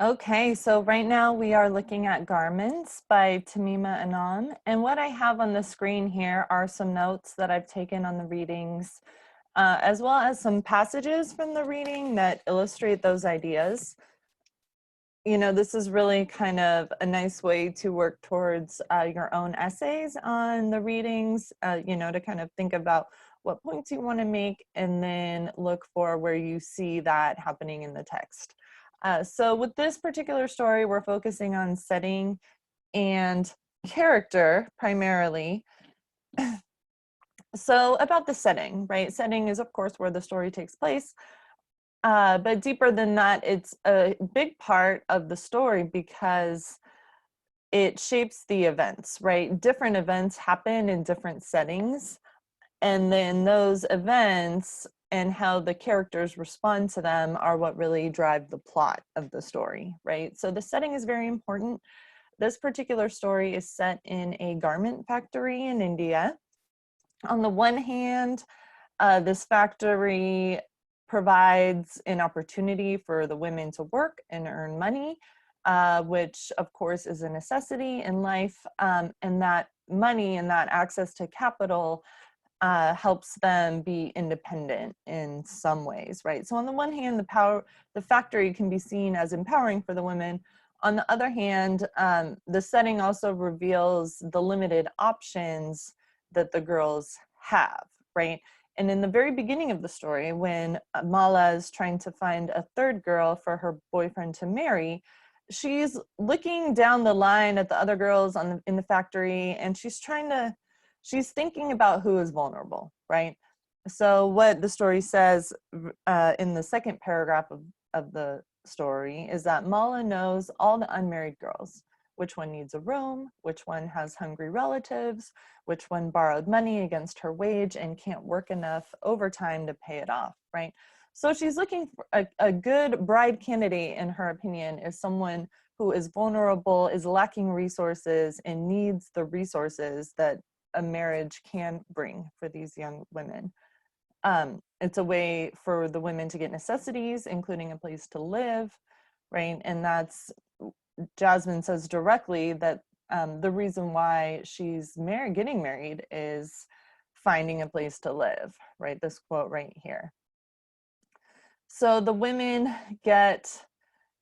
Okay, so right now we are looking at Garments by Tahmima Anam. And what I have on the screen here are some notes that I've taken on the readings, as well as some passages from the reading that illustrate those ideas. You know, this is really kind of a nice way to work towards your own essays on the readings, you know, to kind of think about what points you want to make and then look for where you see that happening in the text. So with this particular story, we're focusing on setting and character primarily. So about the setting, right? Setting is, of course, where the story takes place. But deeper than that, it's a big part of the story because it shapes the events, right? Different events happen in different settings. And then those events and how the characters respond to them are what really drive the plot of the story, right? So the setting is very important. This particular story is set in a garment factory in India. On the one hand, this factory provides an opportunity for the women to work and earn money, which of course is a necessity in life. And that money and that access to capital helps them be independent in some ways, right? So on the one hand, the factory can be seen as empowering for the women. On the other hand, the setting also reveals the limited options that the girls have, right? And in the very beginning of the story, when Mala is trying to find a third girl for her boyfriend to marry, she's looking down the line at the other girls in the factory, and she's thinking about who is vulnerable, right? So what the story says in the second paragraph of the story is that Mala knows all the unmarried girls, which one needs a room, which one has hungry relatives, which one borrowed money against her wage and can't work enough overtime to pay it off, right? So she's looking for a good bride candidate, in her opinion, is someone who is vulnerable, is lacking resources, and needs the resources that a marriage can bring for these young women. It's a way for the women to get necessities, including a place to live, right? And that's, Jasmine says directly that the reason why she's getting married is finding a place to live, right? This quote right here. So the women get,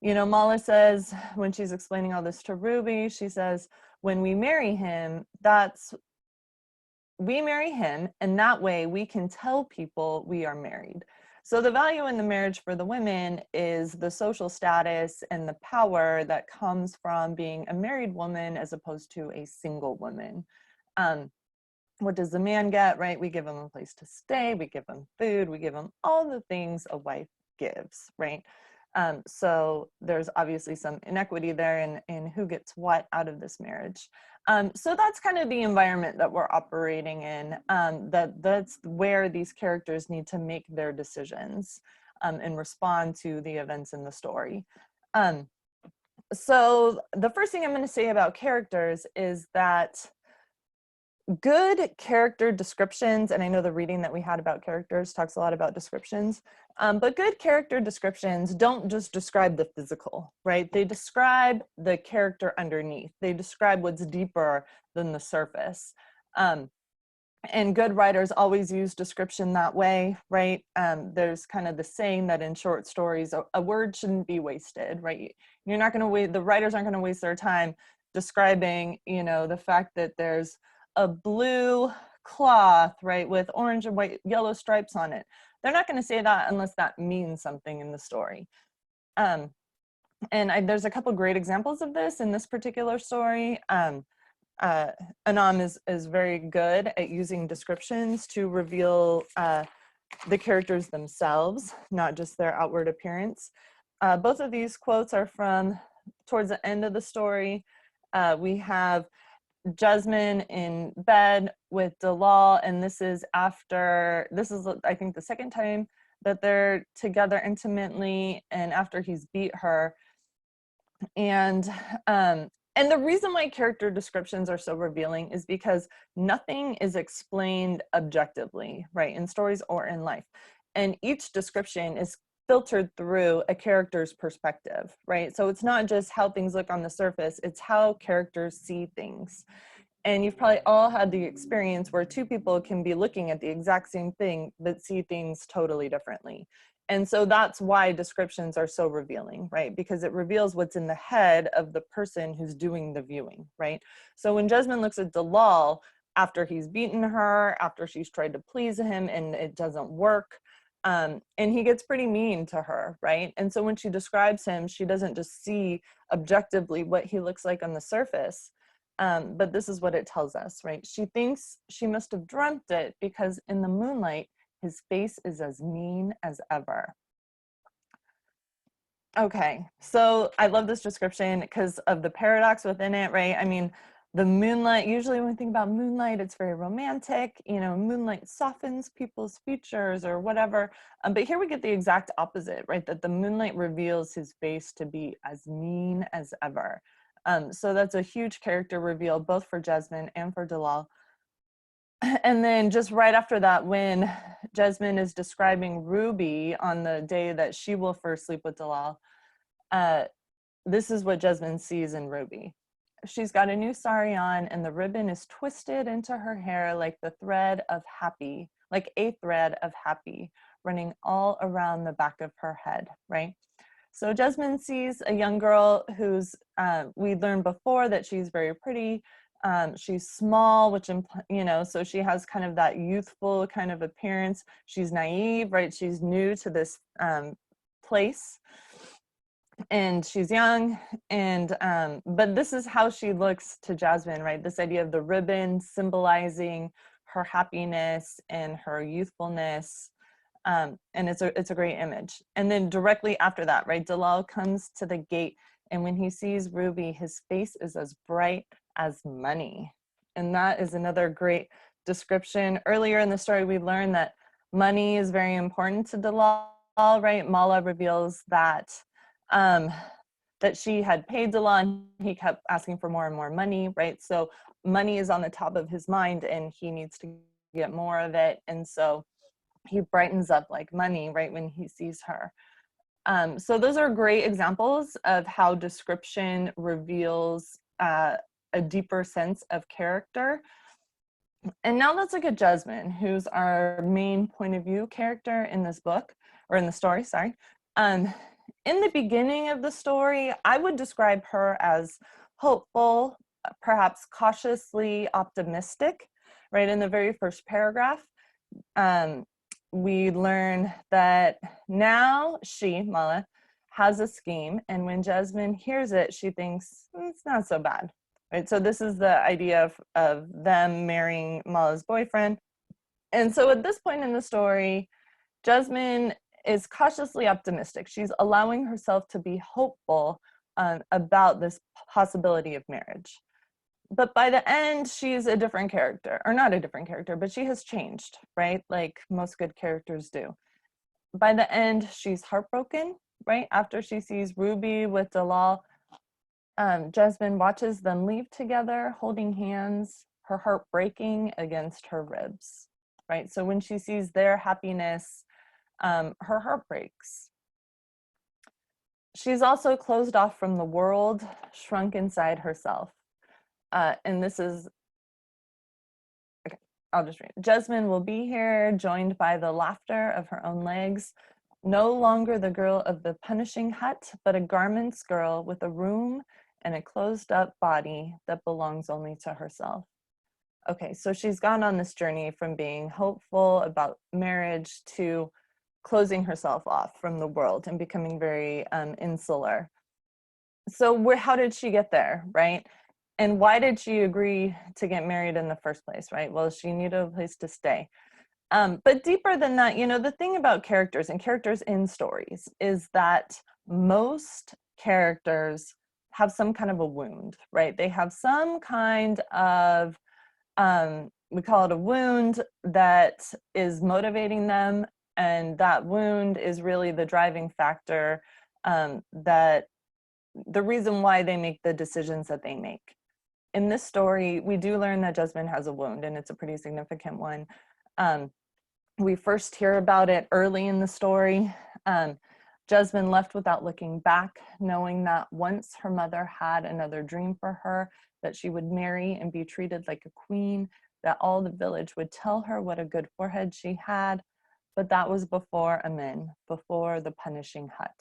you know, Mala says, when she's explaining all this to Ruby, she says, when we marry him, we marry him, and that way we can tell people we are married. So the value in the marriage for the women is the social status and the power that comes from being a married woman as opposed to a single woman. What does the man get, right? We give him a place to stay, we give him food, we give him all the things a wife gives, right? So there's obviously some inequity there in who gets what out of this marriage. So that's kind of the environment that we're operating in. That's where these characters need to make their decisions and respond to the events in the story. So the first thing I'm going to say about characters is that good character descriptions, and I know the reading that we had about characters talks a lot about descriptions, but good character descriptions don't just describe the physical, right? They describe the character underneath. They describe what's deeper than the surface. And good writers always use description that way, right? There's kind of the saying that in short stories, a word shouldn't be wasted, right? You're not going to wait, the writers aren't going to waste their time describing, you know, the fact that there's a blue cloth, right, with orange and white, yellow stripes on it. They're not going to say that unless that means something in the story. And there's a couple great examples of this in this particular story. Anam is very good at using descriptions to reveal the characters themselves, not just their outward appearance. Both of these quotes are from towards the end of the story. We have Jasmine in bed with Dalal, and this is I think the second time that they're together intimately, and after he's beat her. And the reason why character descriptions are so revealing is because nothing is explained objectively, right, in stories or in life. And each description is filtered through a character's perspective, right? So it's not just how things look on the surface, it's how characters see things. And you've probably all had the experience where two people can be looking at the exact same thing, but see things totally differently. And so that's why descriptions are so revealing, right? Because it reveals what's in the head of the person who's doing the viewing, right? So when Jasmine looks at Dalal after he's beaten her, after she's tried to please him and it doesn't work, and he gets pretty mean to her, right? And so when she describes him, she doesn't just see objectively what he looks like on the surface, but this is what it tells us, right? She thinks she must have dreamt it because in the moonlight, his face is as mean as ever. Okay, so I love this description because of the paradox within it, right? I mean, the moonlight, usually when we think about moonlight, it's very romantic, you know, moonlight softens people's features or whatever. But here we get the exact opposite, right? That the moonlight reveals his face to be as mean as ever. So that's a huge character reveal, both for Jasmine and for Dalal. And then just right after that, when Jasmine is describing Ruby on the day that she will first sleep with Dalal, this is what Jasmine sees in Ruby. She's got a new sari on and the ribbon is twisted into her hair like the thread of happy, like a thread of happy running all around the back of her head, right? So Jasmine sees a young girl who's, we learned before that she's very pretty. She's small, which, you know, so she has kind of that youthful kind of appearance. She's naive, right? She's new to this place and she's young. And, but this is how she looks to Jasmine, right? This idea of the ribbon symbolizing her happiness and her youthfulness. And it's a great image. And then directly after that, right, Dalal comes to the gate, and when he sees Ruby, his face is as bright as money. And that is another great description. Earlier in the story, we learned that money is very important to Dalal, right? Mala reveals that that she had paid Dalal, and he kept asking for more and more money, right? So money is on the top of his mind, and he needs to get more of it. And so he brightens up like money right when he sees her. So those are great examples of how description reveals a deeper sense of character. And now let's look at Jasmine, who's our main point of view character in this book, or in the story, sorry. In the beginning of the story, I would describe her as hopeful, perhaps cautiously optimistic, right? In the very first paragraph, we learn that now she, Mala, has a scheme, and when Jasmine hears it, she thinks it's not so bad, right? So this is the idea of them marrying Mala's boyfriend. And so at this point in the story, Jasmine is cautiously optimistic. She's allowing herself to be hopeful about this possibility of marriage. But by the end, she's a different character, or not a different character, but she has changed, right? Like most good characters do. By the end, she's heartbroken, right? After she sees Ruby with Dalal, Jasmine watches them leave together, holding hands, her heart breaking against her ribs, right? So when she sees their happiness, her heart breaks. She's also closed off from the world, shrunk inside herself. And this is, okay, I'll just read. Jasmine will be here, joined by the laughter of her own legs, no longer the girl of the punishing hut, but a garments girl with a room and a closed up body that belongs only to herself. Okay, so she's gone on this journey from being hopeful about marriage to closing herself off from the world and becoming very insular. So how did she get there, right? And why did she agree to get married in the first place, right? Well, she needed a place to stay. But deeper than that, you know, the thing about characters and characters in stories is that most characters have some kind of a wound, right? They have some kind of, we call it a wound that is motivating them. And that wound is really the driving factor, that the reason why they make the decisions that they make. In this story, we do learn that Jasmine has a wound, and it's a pretty significant one. We first hear about it early in the story. Jasmine left without looking back, knowing that once her mother had another dream for her, that she would marry and be treated like a queen, that all the village would tell her what a good forehead she had. But that was before Amin, before the punishing hut.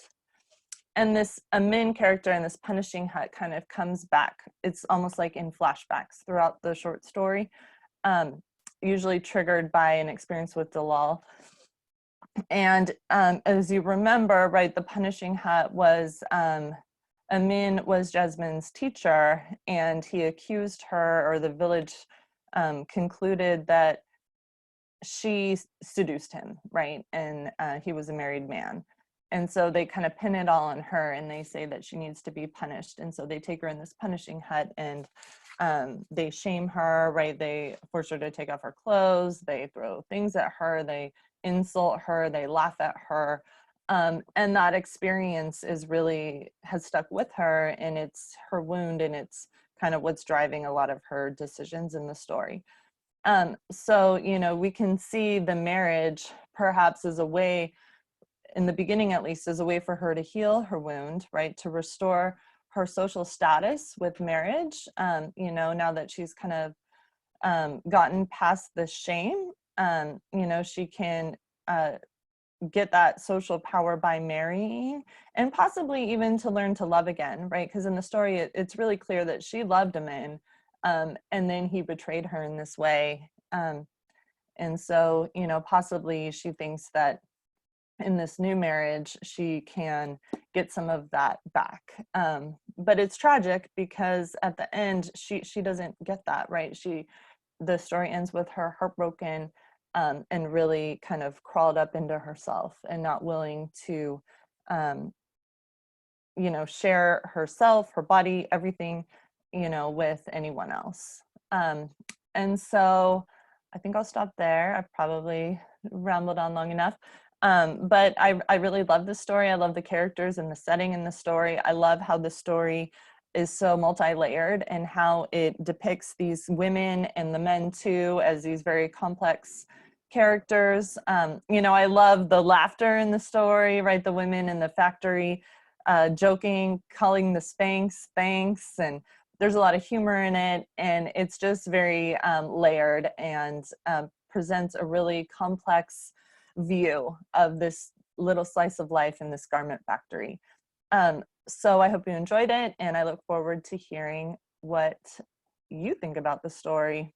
And this Amin character in this punishing hut kind of comes back. It's almost like in flashbacks throughout the short story, usually triggered by an experience with Dalal. And as you remember, right, the punishing hut was, Amin was Jasmine's teacher, and he accused her, or the village concluded that she seduced him, right? And he was a married man. And so they kind of pin it all on her, and they say that she needs to be punished. And so they take her in this punishing hut, and they shame her, right? They force her to take off her clothes. They throw things at her. They insult her. They laugh at her. And that experience has stuck with her, and it's her wound, and it's kind of what's driving a lot of her decisions in the story. So, we can see the marriage perhaps as a way, in the beginning at least, as a way for her to heal her wound, right? To restore her social status with marriage, now that she's kind of gotten past the shame, she can get that social power by marrying, and possibly even to learn to love again, right? Because in the story, it's really clear that she loved him, and then he betrayed her in this way. And so, possibly she thinks that in this new marriage, she can get some of that back. But it's tragic because at the end, she doesn't get that, right? The story ends with her heartbroken, and really kind of crawled up into herself and not willing to, share herself, her body, everything, with anyone else. And so I think I'll stop there. I've probably rambled on long enough. But I really love the story. I love the characters and the setting in the story. I love how the story is so multi-layered, and how it depicts these women and the men too as these very complex characters. I love the laughter in the story, right? The women in the factory joking, calling the Spanx Spanx, and there's a lot of humor in it, and it's just very layered, and presents a really complex view of this little slice of life in this garment factory. So I hope you enjoyed it, and I look forward to hearing what you think about the story.